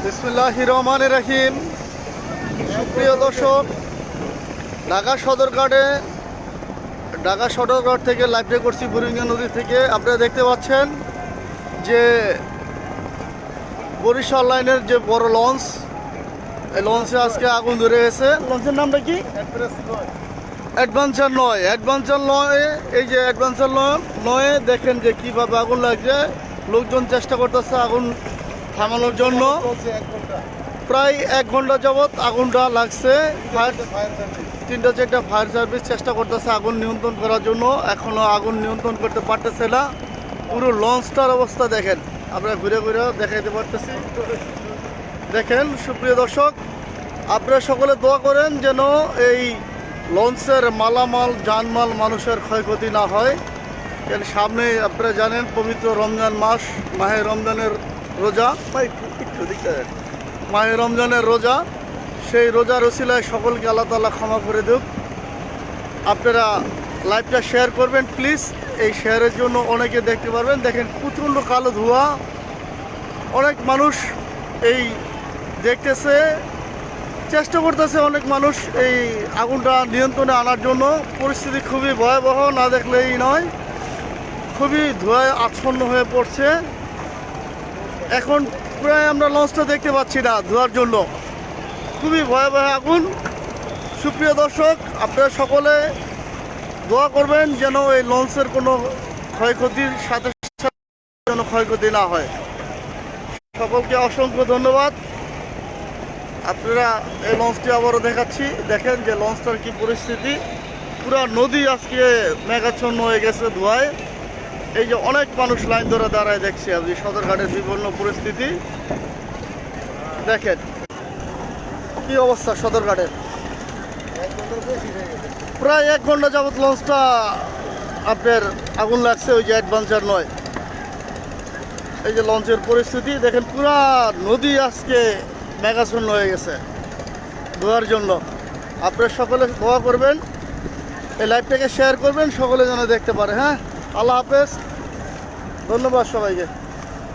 বিসমিল্লাহির রহমানির রহিম। সুপ্রিয় দর্শক, ঢাকা সদরঘাট থেকে লাইভে করছি বুড়িগঙ্গা নদী থেকে। আপনারা দেখতে পাচ্ছেন যে বরিশাল লাইনের যে বড় লঞ্চ, এই লঞ্চে আজকে আগুন ধরে গেছে। লঞ্চের নামটা কি? অ্যাডভেঞ্চার নয়। এই যে অ্যাডভেঞ্চার নয়, দেখেন যে কিভাবে আগুন লাগছে। লোকজন চেষ্টা করতেছে আগুন থামানোর জন্য। প্রায় 1 ঘন্টা যাবৎ আগুনটা লাগছে। তিনটা চারটা ফায়ার সার্ভিস চেষ্টা করতেছে আগুন নিয়ন্ত্রণ করার জন্য, এখনো আগুন নিয়ন্ত্রণ করতে পারতেছে না। পুরো লঞ্চটার অবস্থা দেখেন, আমরা ঘুরে ঘুরে দেখাইতে পারতেছি। দেখেন সুপ্রিয় দর্শক, আপনারা সকলে দোয়া করেন যেন এই লঞ্চের মালামাল জানমাল মানুষের ক্ষয়ক্ষতি না হয়। কেন সামনে আপনারা জানেন পবিত্র রমজান মাস, মাহে রমজানের রোজা। সেই রোজার ওসিলায় সকলকে আল্লাহ তাআলা ক্ষমা করে দেব। আপনারা লাইভটা শেয়ার করবেন প্লিজ। এই শেয়ারের জন্য অনেকে দেখতে পারবেন। দেখেন প্রচণ্ড কালো ধোঁয়া, অনেক মানুষ এই দেখতেছে, চেষ্টা করতেছে অনেক মানুষ এই আগুনটা নিয়ন্ত্রণে আনার জন্য। পরিস্থিতি খুবই ভয়াবহ, না দেখলেই নয়। খুবই ধোঁয়ায় আচ্ছন্ন হয়ে পড়ছে। এখন প্রায় আমরা লঞ্চটা দেখতে পাচ্ছি না ধোঁয়ার জন্য। খুবই ভয়াবহ আগুন। সুপ্রিয় দর্শক, আপনারা সকলে দোয়া করবেন যেন এই লঞ্চের কোনো ক্ষয়ক্ষতির সাথে যেন ক্ষয়ক্ষতি না হয়। সকলকে অসংখ্য ধন্যবাদ। আপনারা এই লঞ্চটি আবারও দেখাচ্ছি। দেখেন যে লঞ্চটার কি পরিস্থিতি। পুরো নদী আজকে মেঘাচ্ছন্ন হয়ে গেছে ধোঁয়ায়। এই যে অনেক মানুষ লাইন ধরে দাঁড়ায় দেখছি আপনি সদরঘাটের বিভিন্ন পরিস্থিতি দেখেন কি অবস্থা সদরঘাটের। প্রায় 1 ঘন্টা যাবত লঞ্চটা আপনার আগুন লাগছে। ওই যে অ্যাডভেঞ্চার নয়, এই যে লঞ্চের পরিস্থিতি দেখেন, পুরা নদী আজকে মেঘাচ্ছন্ন হয়ে গেছে ধোয়ার জন্য। আপনারা সকলে দোয়া করবেন, এই লাইভটাকে শেয়ার করবেন, সকলে যেন দেখতে পারে। হ্যাঁ, আল্লাহ হাফেজ, ধন্যবাদ সবাইকে।